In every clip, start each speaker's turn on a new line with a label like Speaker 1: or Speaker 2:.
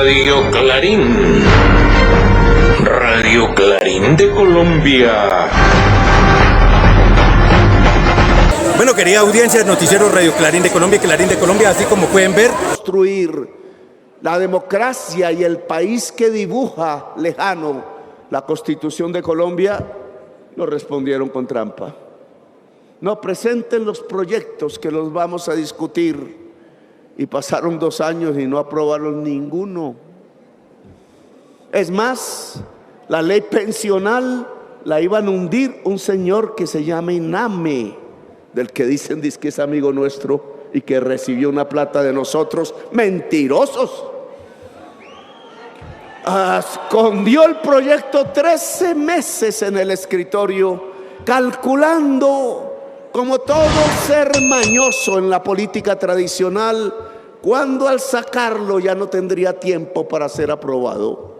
Speaker 1: Radio Clarín. Radio Clarín de Colombia.
Speaker 2: Bueno, querida audiencia, noticiero Radio Clarín de Colombia, así como pueden ver.
Speaker 3: Construir la democracia y el país que dibuja lejano la Constitución de Colombia, nos respondieron con trampa. No presenten los proyectos que los vamos a discutir. Y pasaron 2 años y no aprobaron ninguno. Es más, la ley pensional la iban a hundir un señor que se llama Iname, del que dicen que es amigo nuestro y que recibió una plata de nosotros. ¡Mentirosos! Escondió el proyecto 13 meses en el escritorio, calculando, como todo ser mañoso en la política tradicional, cuando al sacarlo ya no tendría tiempo para ser aprobado.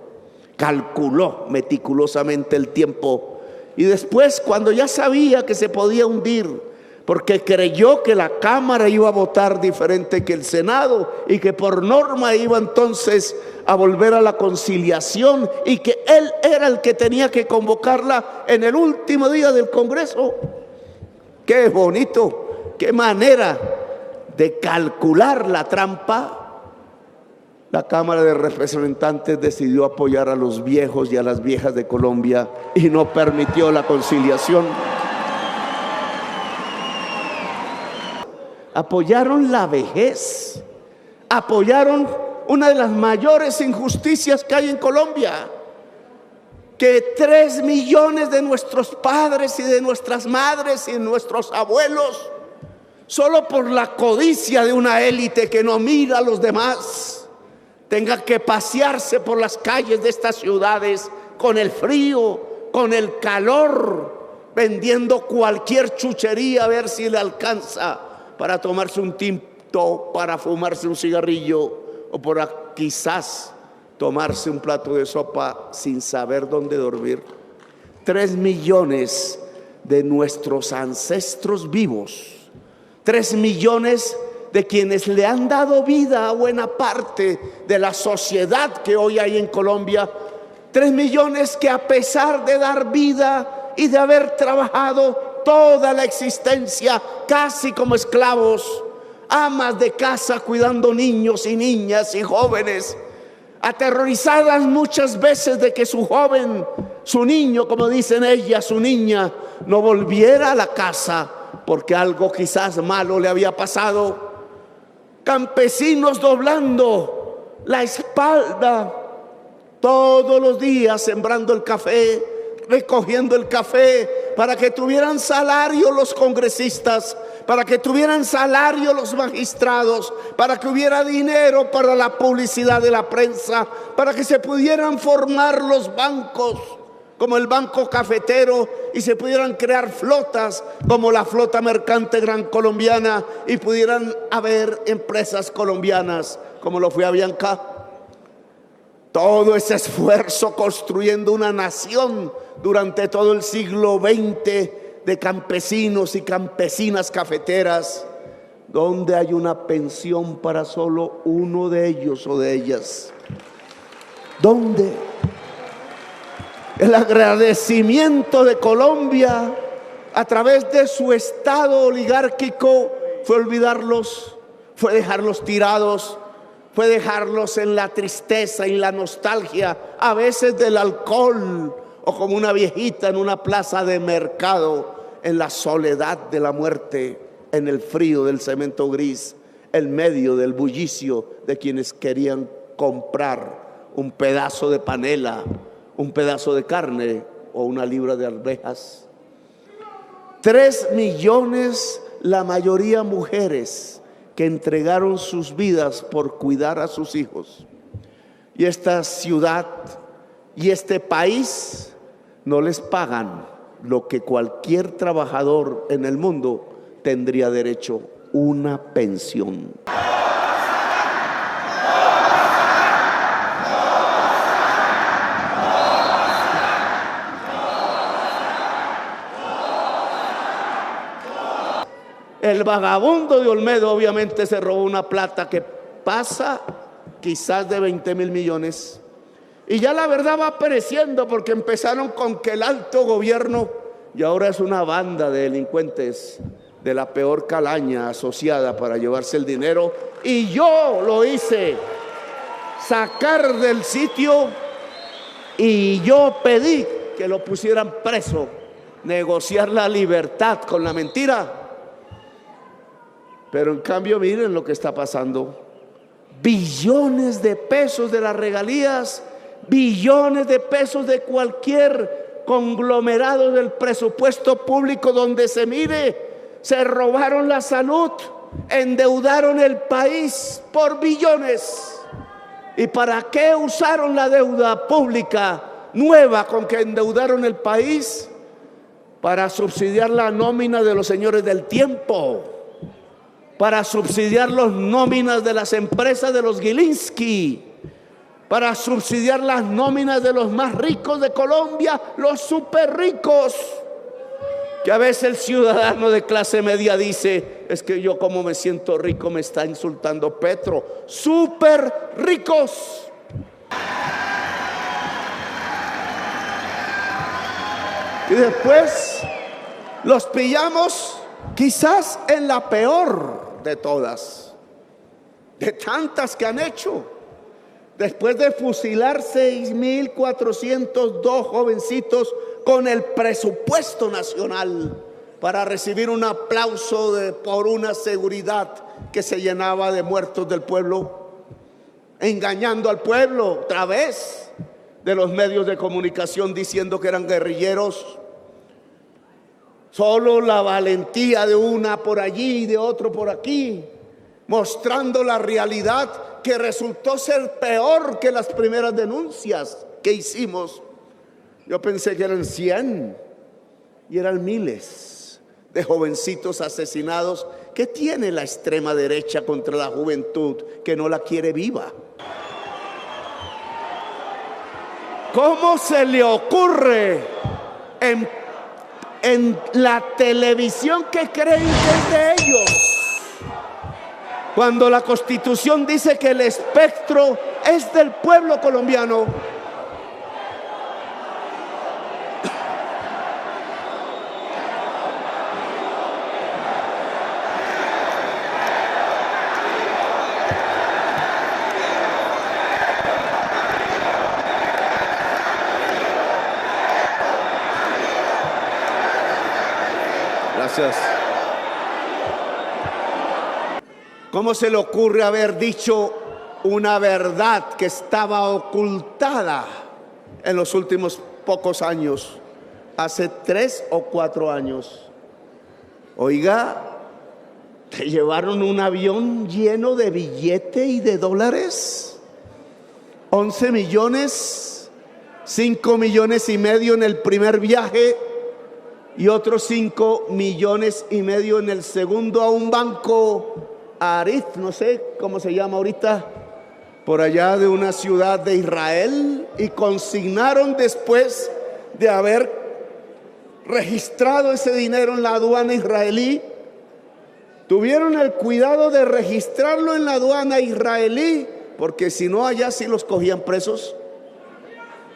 Speaker 3: Calculó meticulosamente el tiempo y después, cuando ya sabía que se podía hundir, porque creyó que la Cámara iba a votar diferente que el Senado y que por norma iba entonces a volver a la conciliación y que él era el que tenía que convocarla en el último día del Congreso. ¡Qué bonito! ¡Qué manera de calcular la trampa! La Cámara de Representantes decidió apoyar a los viejos y a las viejas de Colombia y no permitió la conciliación. Apoyaron la vejez, apoyaron una de las mayores injusticias que hay en Colombia, que 3 millones de nuestros padres y de nuestras madres y de nuestros abuelos, solo por la codicia de una élite que no mira a los demás, tengan que pasearse por las calles de estas ciudades con el frío, con el calor, vendiendo cualquier chuchería a ver si le alcanza para tomarse un tinto, para fumarse un cigarrillo o para quizás tomarse un plato de sopa sin saber dónde dormir. 3 millones de nuestros ancestros vivos, 3 millones de quienes le han dado vida a buena parte de la sociedad que hoy hay en Colombia, 3 millones que a pesar de dar vida y de haber trabajado toda la existencia casi como esclavos, amas de casa cuidando niños y niñas y jóvenes, aterrorizadas muchas veces de que su joven, su niño, como dicen ellas, su niña, no volviera a la casa porque algo quizás malo le había pasado. Campesinos doblando la espalda todos los días, sembrando el café, recogiendo el café, para que tuvieran salario los congresistas, para que tuvieran salario los magistrados, para que hubiera dinero para la publicidad de la prensa, para que se pudieran formar los bancos como el Banco Cafetero y se pudieran crear flotas como la Flota Mercante Gran Colombiana y pudieran haber empresas colombianas como lo fue Avianca. Todo ese esfuerzo construyendo una nación durante todo el siglo XX de campesinos y campesinas cafeteras, donde hay una pensión para solo uno de ellos o de ellas. ¿Dónde? El agradecimiento de Colombia a través de su Estado oligárquico fue olvidarlos, fue dejarlos tirados, fue dejarlos en la tristeza y la nostalgia, a veces del alcohol, o como una viejita en una plaza de mercado, en la soledad de la muerte, en el frío del cemento gris, en medio del bullicio de quienes querían comprar un pedazo de panela, un pedazo de carne o una libra de arvejas. 3 millones, la mayoría mujeres, que entregaron sus vidas por cuidar a sus hijos. Y esta ciudad y este país no les pagan lo que cualquier trabajador en el mundo tendría derecho: una pensión. El vagabundo de Olmedo obviamente se robó una plata que pasa quizás de 20.000 millones. Y ya la verdad va pereciendo, porque empezaron con que el alto gobierno, y ahora es una banda de delincuentes de la peor calaña asociada para llevarse el dinero. Y yo lo hice sacar del sitio, y yo pedí que lo pusieran preso, negociar la libertad con la mentira. Pero en cambio miren lo que está pasando: billones de pesos de las regalías, billones de pesos de cualquier conglomerado del presupuesto público donde se mire. Se robaron la salud, endeudaron el país por billones. ¿Y para qué usaron la deuda pública nueva con que endeudaron el país? Para subsidiar la nómina de los señores del tiempo, para subsidiar las nóminas de las empresas de los Gilinski, para subsidiar las nóminas de los más ricos de Colombia, los súper ricos. Que a veces el ciudadano de clase media dice: es que yo, como me siento rico, me está insultando Petro. Súper ricos. Y después los pillamos quizás en la peor de todas, de tantas que han hecho. Después de fusilar 6.402 jovencitos con el presupuesto nacional para recibir un aplauso por una seguridad que se llenaba de muertos del pueblo, engañando al pueblo otra vez de los medios de comunicación diciendo que eran guerrilleros. Solo la valentía de una por allí y de otro por aquí, mostrando la realidad que resultó ser peor que las primeras denuncias que hicimos. Yo pensé que eran 100 y eran miles de jovencitos asesinados. ¿Qué tiene la extrema derecha contra la juventud que no la quiere viva? ¿Cómo se le ocurre en la televisión que creen que es de ellos, cuando la Constitución dice que el espectro es del pueblo colombiano? Gracias. ¿Cómo se le ocurre haber dicho una verdad que estaba ocultada en los últimos pocos años, hace 3 o 4 años? Oiga, ¿te llevaron un avión lleno de billete y de dólares? 11 millones, 5 millones y medio en el primer viaje y otros 5 millones y medio en el segundo, a un banco Arif, no sé cómo se llama ahorita, por allá de una ciudad de Israel, y consignaron, después de haber registrado ese dinero en la aduana israelí, tuvieron el cuidado de registrarlo en la aduana israelí, porque si no allá sí los cogían presos,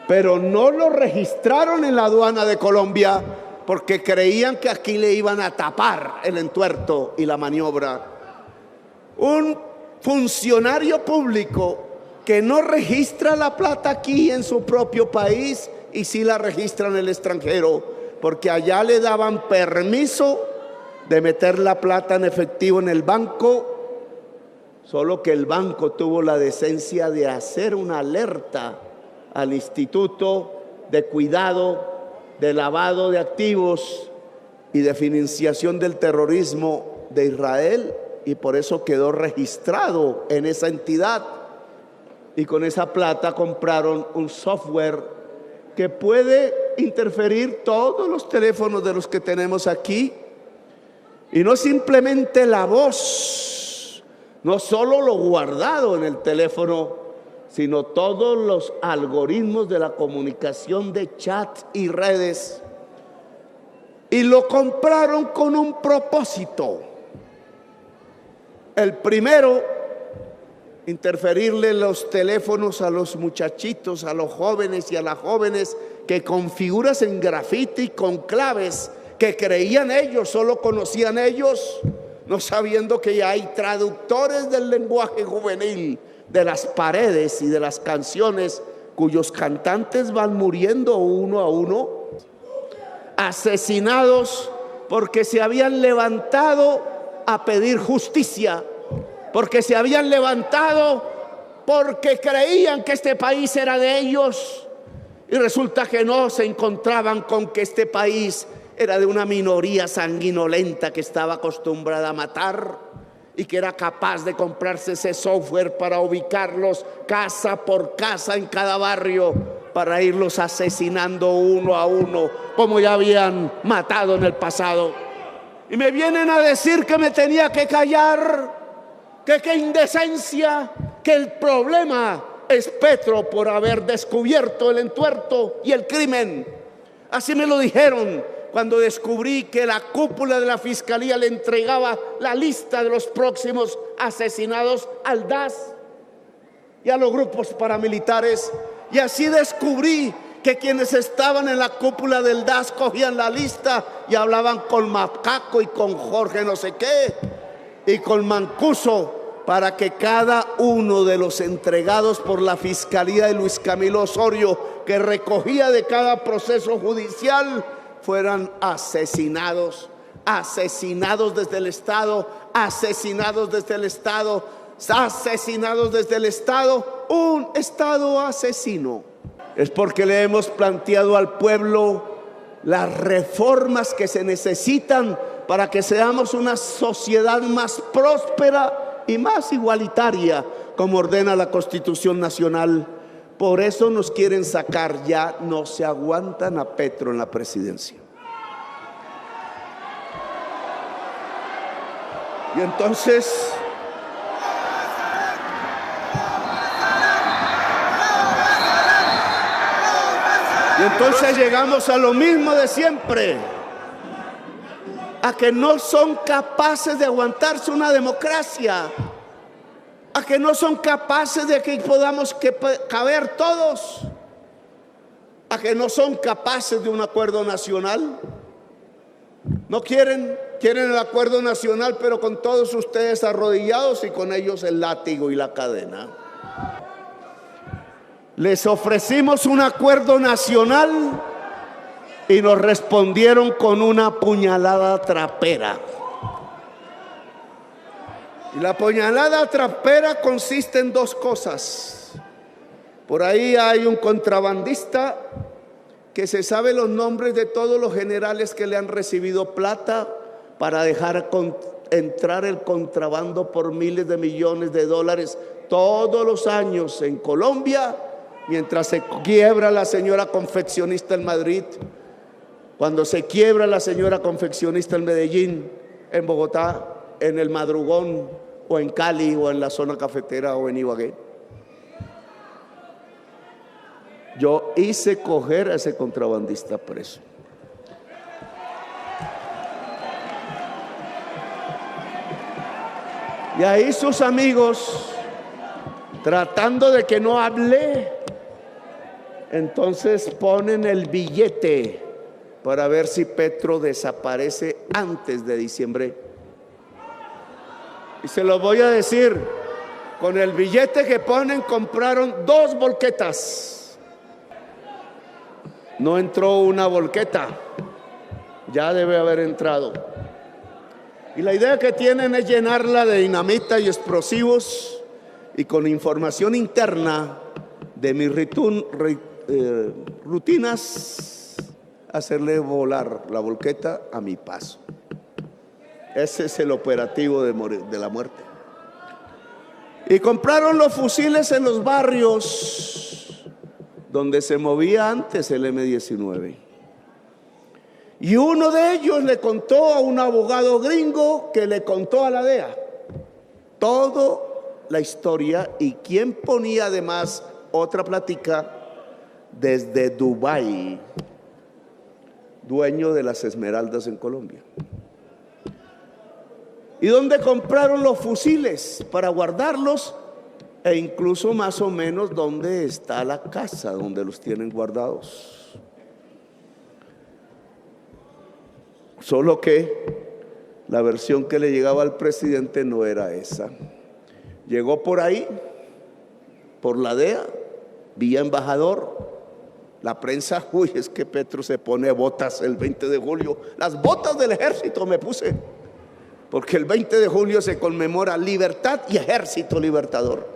Speaker 3: pero no lo registraron en la aduana de Colombia porque creían que aquí le iban a tapar el entuerto y la maniobra. Un funcionario público que no registra la plata aquí en su propio país y sí la registra en el extranjero, porque allá le daban permiso de meter la plata en efectivo en el banco, solo que el banco tuvo la decencia de hacer una alerta al Instituto de Cuidado de Lavado de Activos y de Financiación del Terrorismo de Israel, y por eso quedó registrado en esa entidad. Y con esa plata compraron un software que puede interferir todos los teléfonos de los que tenemos aquí, y no simplemente la voz, no solo lo guardado en el teléfono, sino todos los algoritmos de la comunicación de chat y redes. Y lo compraron con un propósito. El primero interferirle los teléfonos a los muchachitos, a los jóvenes y a las jóvenes que con figuras en grafiti, con claves que creían ellos, solo conocían ellos, no sabiendo que ya hay traductores del lenguaje juvenil, de las paredes y de las canciones, cuyos cantantes van muriendo uno a uno, asesinados porque se habían levantado a pedir justicia, porque se habían levantado porque creían que este país era de ellos, y resulta que no, se encontraban con que este país era de una minoría sanguinolenta que estaba acostumbrada a matar y que era capaz de comprarse ese software para ubicarlos casa por casa en cada barrio, para irlos asesinando uno a uno, como ya habían matado en el pasado. Y me vienen a decir que me tenía que callar, que qué indecencia, que el problema es Petro por haber descubierto el entuerto y el crimen. Así me lo dijeron cuando descubrí que la cúpula de la fiscalía le entregaba la lista de los próximos asesinados al DAS y a los grupos paramilitares. Y así descubrí que quienes estaban en la cúpula del DAS cogían la lista y hablaban con Macaco y con Jorge no sé qué y con Mancuso, para que cada uno de los entregados por la fiscalía de Luis Camilo Osorio, que recogía de cada proceso judicial, fueran asesinados, asesinados desde el Estado, asesinados desde el Estado, asesinados desde el Estado, un Estado asesino. Es porque le hemos planteado al pueblo las reformas que se necesitan para que seamos una sociedad más próspera y más igualitaria, como ordena la Constitución Nacional. Por eso nos quieren sacar, ya no se aguantan a Petro en la presidencia. Y entonces llegamos a lo mismo de siempre, a que no son capaces de aguantarse una democracia, a que no son capaces de que podamos caber todos, a que no son capaces de un acuerdo nacional. No quieren el acuerdo nacional, pero con todos ustedes arrodillados y con ellos el látigo y la cadena. Les ofrecimos un acuerdo nacional y nos respondieron con una puñalada trapera. Y la puñalada trapera consiste en dos cosas. Por ahí hay un contrabandista que se sabe los nombres de todos los generales que le han recibido plata para dejar entrar el contrabando por miles de millones de dólares todos los años en Colombia, mientras se quiebra la señora confeccionista en Madrid, cuando se quiebra la señora confeccionista en Medellín, en Bogotá, en el Madrugón, o en Cali, o en la zona cafetera, o en Ibagué. Yo hice coger a ese contrabandista preso. Y ahí sus amigos, tratando de que no hable, entonces ponen el billete para ver si Petro desaparece antes de diciembre. Y se lo voy a decir, con el billete que ponen compraron 2 volquetas. No entró una volqueta, ya debe haber entrado. Y la idea que tienen es llenarla de dinamita y explosivos, y con información interna de mis rutinas, hacerle volar la volqueta a mi paso. Ese es el operativo de la muerte. Y compraron los fusiles en los barrios donde se movía antes el M-19. Y uno de ellos le contó a un abogado gringo que le contó a la DEA toda la historia, y quien ponía además otra plática desde Dubái, dueño de las Esmeraldas en Colombia. ¿Y dónde compraron los fusiles para guardarlos? e incluso más o menos dónde está la casa donde los tienen guardados. Solo que la versión que le llegaba al presidente no era esa. Llegó por ahí, por la DEA, vía embajador. La prensa, uy, es que Petro se pone botas el 20 de julio. Las botas del ejército me puse, porque el 20 de julio se conmemora libertad y ejército libertador.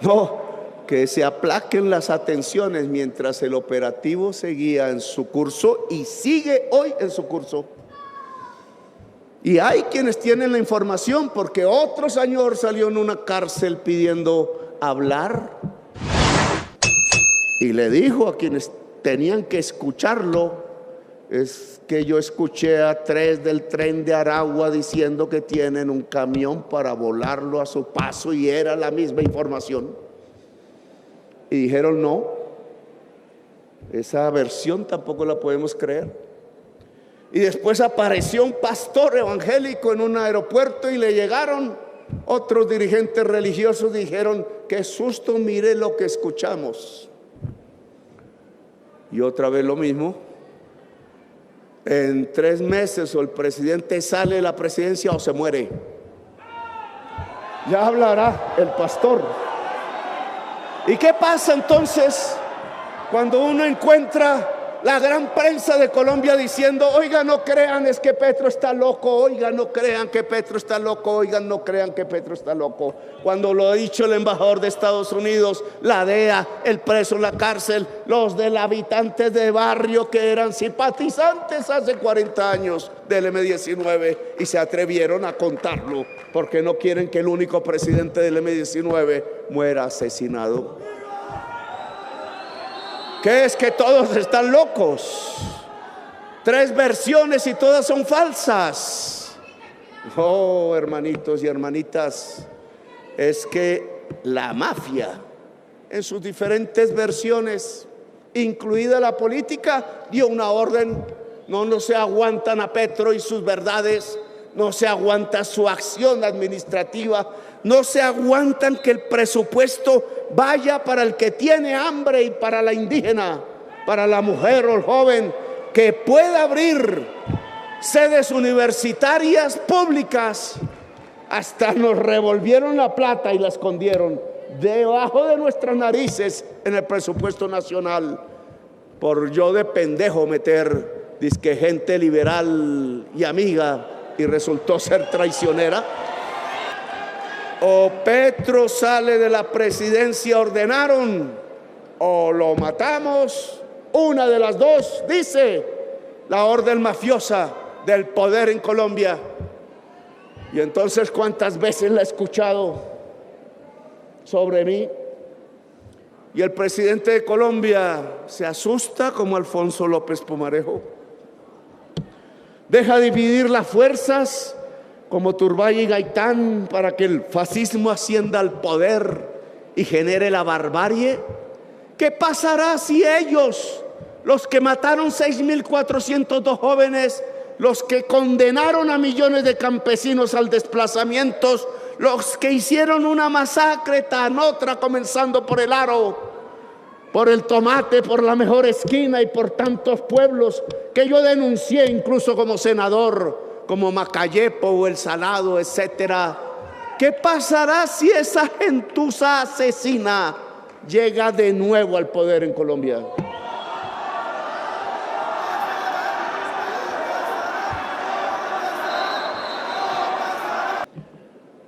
Speaker 3: No, que se aplaquen las atenciones mientras el operativo seguía en su curso y sigue hoy en su curso. Y hay quienes tienen la información, porque otro señor salió en una cárcel pidiendo hablar y le dijo a quienes tenían que escucharlo: es que yo escuché a 3 del tren de Aragua diciendo que tienen un camión para volarlo a su paso, y era la misma información. Y dijeron: no, esa versión tampoco la podemos creer. Y después apareció un pastor evangélico en un aeropuerto y le llegaron otros dirigentes religiosos, dijeron: qué susto, mire lo que escuchamos. Y otra vez lo mismo. En 3 meses o el presidente sale de la presidencia o se muere. Ya hablará el pastor. ¿Y qué pasa entonces cuando uno encuentra la gran prensa de Colombia diciendo: oiga, no crean, es que Petro está loco, oiga, no crean que Petro está loco, oigan, no crean que Petro está loco? Cuando lo ha dicho el embajador de Estados Unidos, la DEA, el preso en la cárcel, los del habitantes de barrio que eran simpatizantes hace 40 años del M-19 y se atrevieron a contarlo, porque no quieren que el único presidente del M-19 muera asesinado. ¿Qué es que todos están locos? 3 versiones y todas son falsas. Oh, hermanitos y hermanitas, es que la mafia en sus diferentes versiones, incluida la política, dio una orden. No se aguantan a Petro y sus verdades, no se aguanta su acción administrativa, no se aguantan que el presupuesto vaya para el que tiene hambre y para la indígena, para la mujer o el joven, que pueda abrir sedes universitarias públicas. Hasta nos revolvieron la plata y la escondieron debajo de nuestras narices en el presupuesto nacional, por yo de pendejo meter dizque gente liberal y amiga, y resultó ser traicionera. O Petro sale de la presidencia, ordenaron, o lo matamos. Una de las dos, dice la orden mafiosa del poder en Colombia. Y entonces, ¿cuántas veces la he escuchado sobre mí? Y el presidente de Colombia se asusta como Alfonso López Pumarejo. Deja dividir las fuerzas como Turbay y Gaitán para que el fascismo ascienda al poder y genere la barbarie. ¿Qué pasará si ellos, los que mataron 6.402 jóvenes, los que condenaron a millones de campesinos al desplazamiento, los que hicieron una masacre tan otra, comenzando por el Aro, por el Tomate, por la Mejor Esquina y por tantos pueblos que yo denuncié incluso como senador, como Macayepo o El Salado, etcétera? ¿Qué pasará si esa gentuza asesina llega de nuevo al poder en Colombia?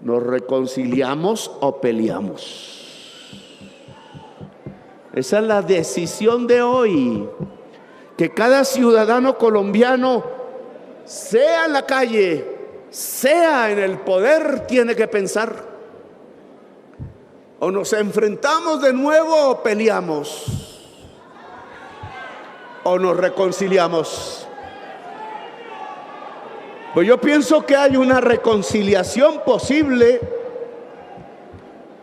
Speaker 3: ¿Nos reconciliamos o peleamos? Esa es la decisión de hoy, que cada ciudadano colombiano, sea en la calle, sea en el poder, tiene que pensar. O nos enfrentamos de nuevo o peleamos, o nos reconciliamos. Pues yo pienso que hay una reconciliación posible,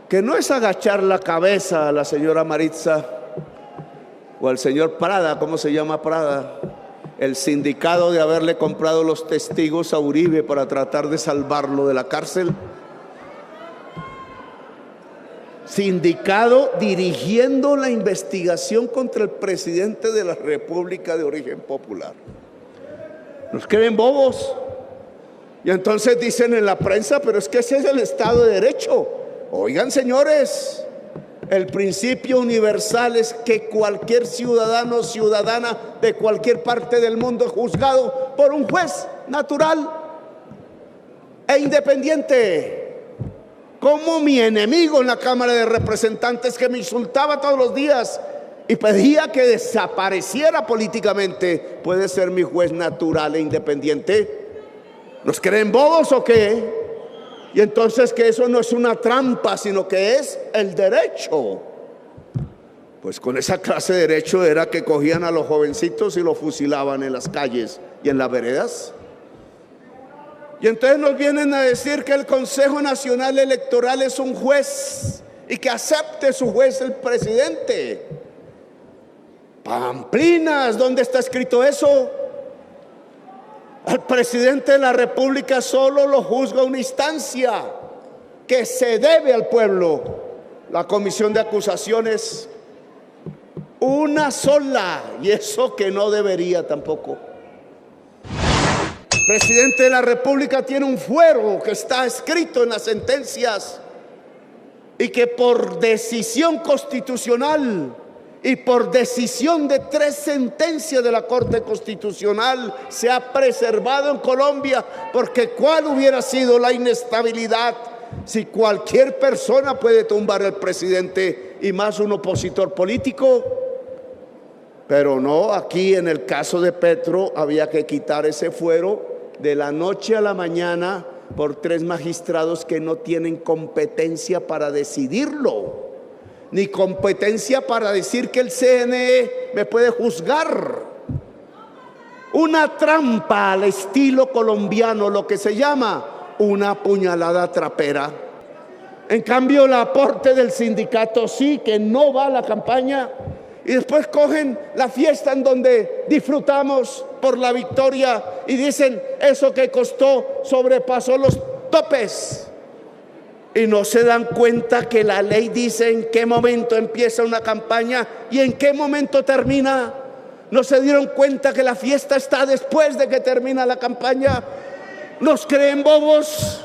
Speaker 3: que no es agachar la cabeza a la señora Maritza o al señor Prada, ¿cómo se llama Prada? el sindicato de haberle comprado los testigos a Uribe para tratar de salvarlo de la cárcel. Sindicato dirigiendo la investigación contra el presidente de la República de origen popular. Nos creen bobos. Y entonces dicen en la prensa, pero es que ese es el Estado de Derecho. Oigan, señores, el principio universal es que cualquier ciudadano o ciudadana de cualquier parte del mundo es juzgado por un juez natural e independiente. Como mi enemigo en la Cámara de Representantes, que me insultaba todos los días y pedía que desapareciera políticamente, puede ser mi juez natural e independiente. ¿Nos creen bobos o qué? Y entonces que eso no es una trampa, sino que es el derecho. Pues con esa clase de derecho era que cogían a los jovencitos y los fusilaban en las calles y en las veredas. Y entonces nos vienen a decir que el Consejo Nacional Electoral es un juez y que acepte su juez el presidente. Pamplinas, ¿dónde está escrito eso? Al presidente de la República solo lo juzga una instancia que se debe al pueblo. La comisión de acusaciones, una sola, y eso que no debería tampoco. El presidente de la República tiene un fuero que está escrito en las sentencias y que por decisión constitucional y por decisión de 3 sentencias de la Corte Constitucional se ha preservado en Colombia, porque ¿cuál hubiera sido la inestabilidad si cualquier persona puede tumbar al presidente y más un opositor político? Pero no, aquí en el caso de Petro había que quitar ese fuero de la noche a la mañana por 3 magistrados que no tienen competencia para decidirlo, ni competencia para decir que el CNE me puede juzgar. Una trampa al estilo colombiano, lo que se llama una puñalada trapera. En cambio, el aporte del sindicato sí, que no va a la campaña, y después cogen la fiesta en donde disfrutamos por la victoria y dicen eso que costó sobrepasó los topes. Y no se dan cuenta que la ley dice en qué momento empieza una campaña y en qué momento termina. No se dieron cuenta que la fiesta está después de que termina la campaña. Nos creen bobos.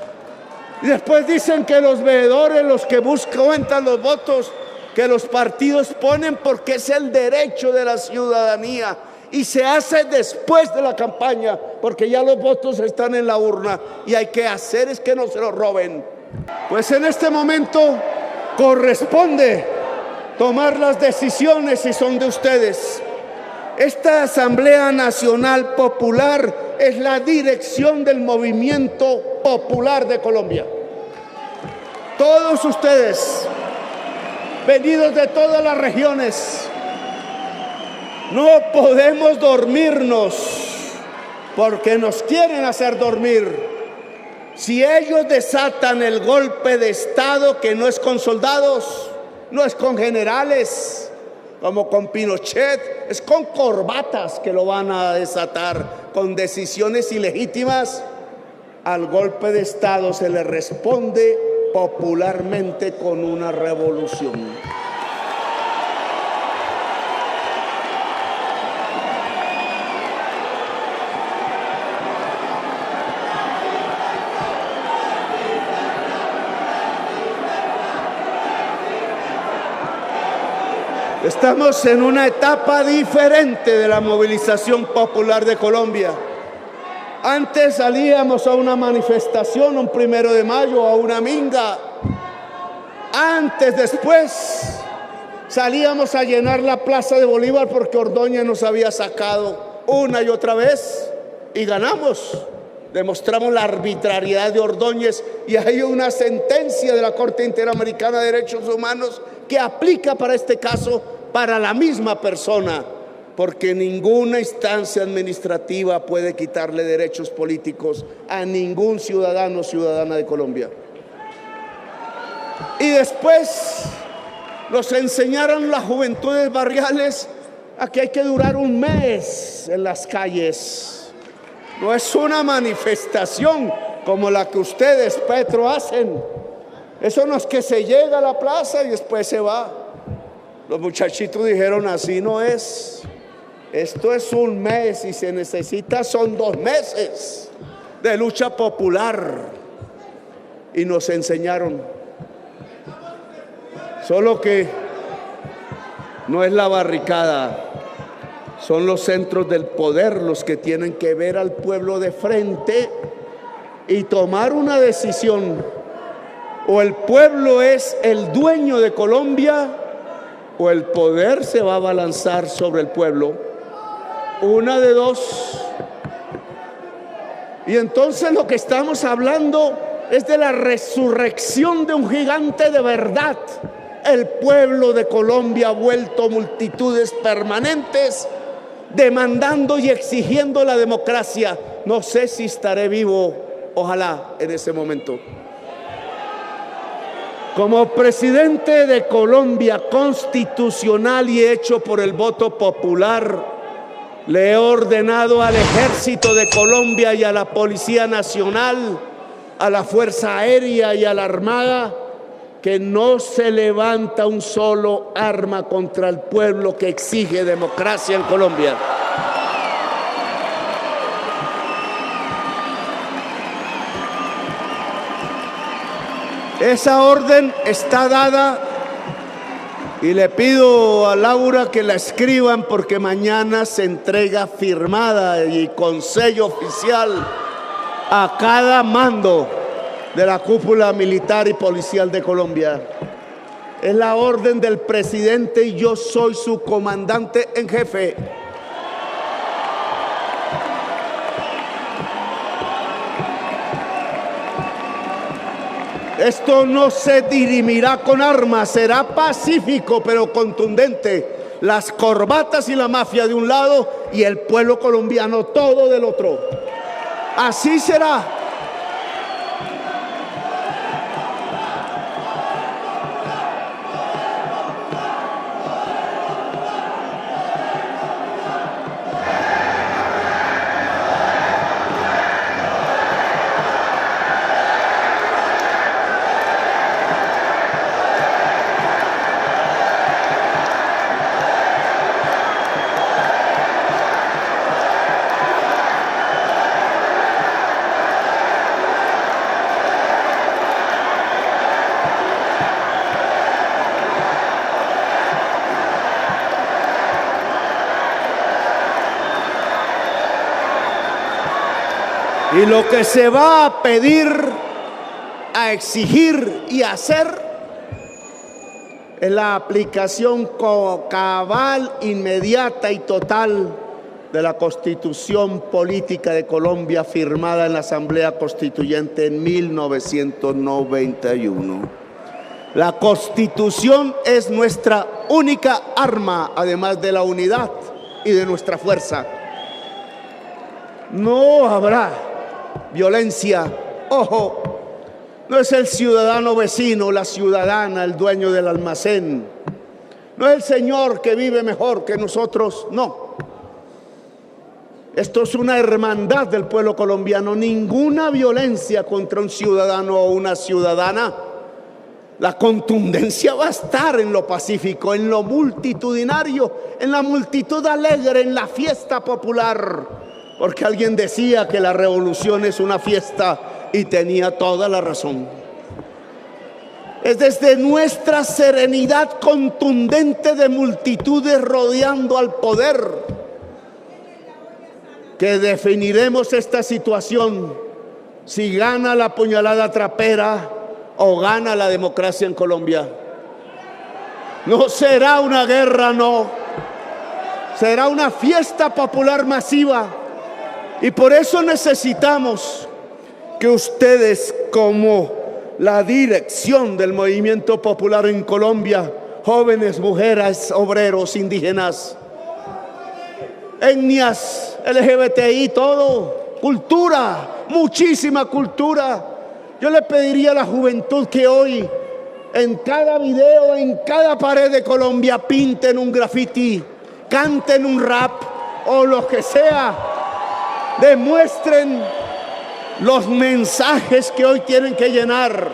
Speaker 3: Y después dicen que los veedores, los que cuentan los votos, que los partidos ponen porque es el derecho de la ciudadanía. Y se hace después de la campaña, porque ya los votos están en la urna y hay que hacer es que no se los roben. Pues en este momento corresponde tomar las decisiones y son de ustedes. Esta Asamblea Nacional Popular es la dirección del movimiento popular de Colombia. Todos ustedes, venidos de todas las regiones, no podemos dormirnos porque nos quieren hacer dormir. Si ellos desatan el golpe de Estado, que no es con soldados, no es con generales, como con Pinochet, es con corbatas que lo van a desatar, con decisiones ilegítimas, al golpe de Estado se le responde popularmente con una revolución. Estamos en una etapa diferente de la movilización popular de Colombia. Antes salíamos a una manifestación, un 1 de mayo, a una minga. Antes, después, salíamos a llenar la Plaza de Bolívar porque Ordóñez nos había sacado una y otra vez y ganamos. Demostramos la arbitrariedad de Ordóñez y hay una sentencia de la Corte Interamericana de Derechos Humanos que aplica para este caso para la misma persona, porque ninguna instancia administrativa puede quitarle derechos políticos a ningún ciudadano o ciudadana de Colombia. Y después nos enseñaron las juventudes barriales Aquí hay que durar un mes en las calles. No es una manifestación como la que ustedes, Petro, hacen. Eso no es que se llega a la plaza y después se va. Los muchachitos dijeron, así no es. Esto es un mes y se necesita, son 2 meses de lucha popular. Y nos enseñaron. Solo que no es la barricada, son los centros del poder los que tienen que ver al pueblo de frente y tomar una decisión. O el pueblo es el dueño de Colombia o el poder se va a abalanzar sobre el pueblo. Una de dos. Y entonces lo que estamos hablando es de la resurrección de un gigante de verdad. El pueblo de Colombia ha vuelto multitudes permanentes, demandando y exigiendo la democracia. No sé si estaré vivo, ojalá, en ese momento. Como presidente de Colombia, constitucional y hecho por el voto popular, le he ordenado al Ejército de Colombia y a la Policía Nacional, a la Fuerza Aérea y a la Armada, que no se levanta un solo arma contra el pueblo que exige democracia en Colombia. Esa orden está dada y le pido a Laura que la escriban porque mañana se entrega firmada y con sello oficial a cada mando de la cúpula militar y policial de Colombia. Es la orden del presidente y yo soy su comandante en jefe. Esto no se dirimirá con armas, será pacífico pero contundente. Las corbatas y la mafia de un lado y el pueblo colombiano todo del otro. Así será. Y lo que se va a pedir, a exigir y a hacer es la aplicación cabal, inmediata y total de la Constitución Política de Colombia firmada en la Asamblea Constituyente en 1991. La Constitución es nuestra única arma, además de la unidad y de nuestra fuerza. No habrá violencia. Ojo, no es el ciudadano vecino, la ciudadana, el dueño del almacén. No es el señor que vive mejor que nosotros, no. Esto es una hermandad del pueblo colombiano. Ninguna violencia contra un ciudadano o una ciudadana. La contundencia va a estar en lo pacífico, en lo multitudinario, en la multitud alegre, en la fiesta popular. Porque alguien decía que la revolución es una fiesta y tenía toda la razón. Es desde nuestra serenidad contundente de multitudes rodeando al poder que definiremos esta situación, si gana la puñalada trapera o gana la democracia en Colombia. No será una guerra, no. Será una fiesta popular masiva. Y por eso necesitamos que ustedes, como la dirección del movimiento popular en Colombia, jóvenes, mujeres, obreros, indígenas, etnias, LGBTI, todo, cultura, muchísima cultura. Yo le pediría a la juventud que hoy, en cada video, en cada pared de Colombia, pinten un graffiti canten un rap o lo que sea, demuestren los mensajes que hoy tienen que llenar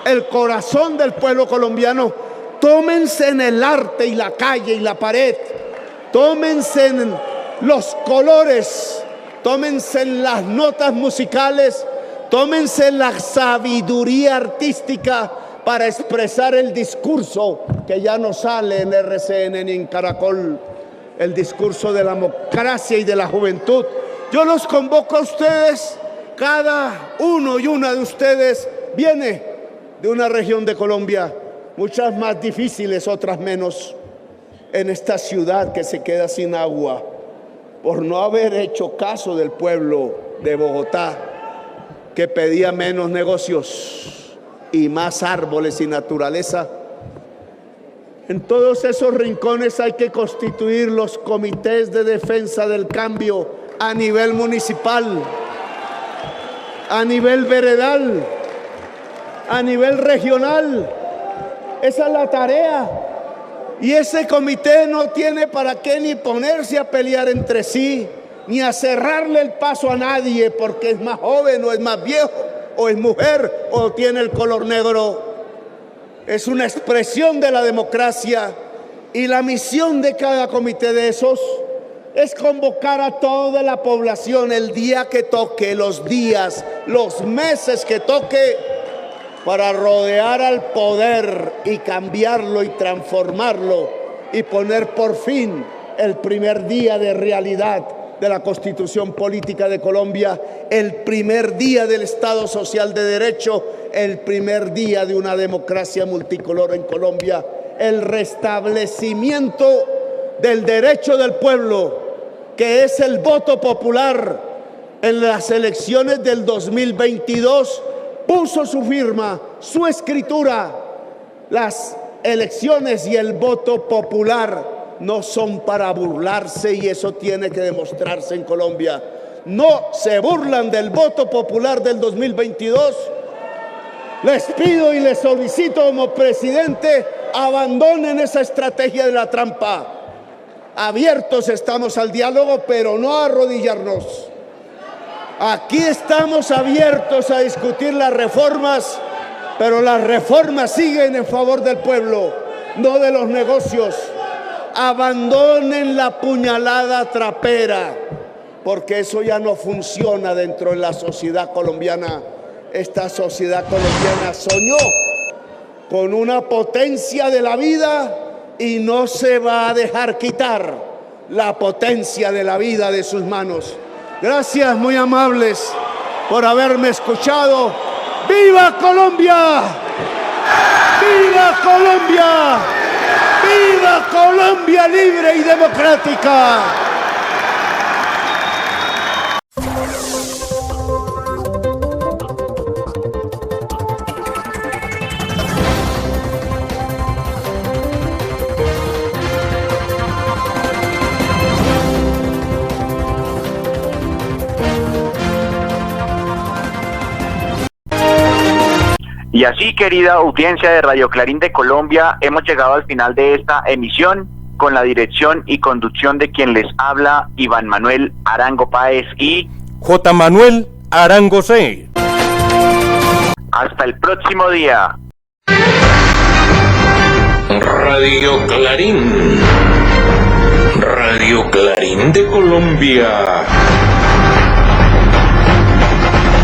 Speaker 3: el corazón del pueblo colombiano. Tómense en el arte y la calle y la pared, tómense en los colores, tómense en las notas musicales, tómense en la sabiduría artística para expresar el discurso que ya no sale en RCN ni en Caracol, el discurso de la democracia y de la juventud. Yo los convoco a ustedes, cada uno y una de ustedes viene de una región de Colombia, muchas más difíciles, otras menos, en esta ciudad que se queda sin agua por no haber hecho caso del pueblo de Bogotá, que pedía menos negocios y más árboles y naturaleza. En todos esos rincones hay que constituir los comités de defensa del cambio a nivel municipal, a nivel veredal, a nivel regional. Esa es la tarea. Y ese comité no tiene para qué ni ponerse a pelear entre sí, ni a cerrarle el paso a nadie porque es más joven o es más viejo, o es mujer o tiene el color negro. Es una expresión de la democracia, y la misión de cada comité de esos es convocar a toda la población el día que toque, los días, los meses que toque, para rodear al poder y cambiarlo y transformarlo y poner por fin el primer día de realidad de la Constitución Política de Colombia, el primer día del Estado Social de Derecho, el primer día de una democracia multicolor en Colombia, el restablecimiento del derecho del pueblo, que es el voto popular. En las elecciones del 2022 puso su firma, su escritura. Las elecciones y el voto popular no son para burlarse, y eso tiene que demostrarse en Colombia. No se burlan del voto popular del 2022. Les pido y les solicito como presidente, abandonen esa estrategia de la trampa. Abiertos estamos al diálogo, pero no a arrodillarnos. Aquí estamos abiertos a discutir las reformas, pero las reformas siguen en favor del pueblo, no de los negocios. Abandonen la puñalada trapera, porque eso ya no funciona dentro de la sociedad colombiana. Esta sociedad colombiana soñó con una potencia de la vida y no se va a dejar quitar la potencia de la vida de sus manos. Gracias, muy amables, por haberme escuchado. ¡Viva Colombia! ¡Viva Colombia! ¡Viva Colombia libre y democrática!
Speaker 4: Y así, querida audiencia de Radio Clarín de Colombia, hemos llegado al final de esta emisión con la dirección y conducción de quien les habla, Iván Manuel Arango Páez y
Speaker 5: J. Manuel Arango C.
Speaker 4: Hasta el próximo día.
Speaker 1: Radio Clarín. Radio Clarín de Colombia.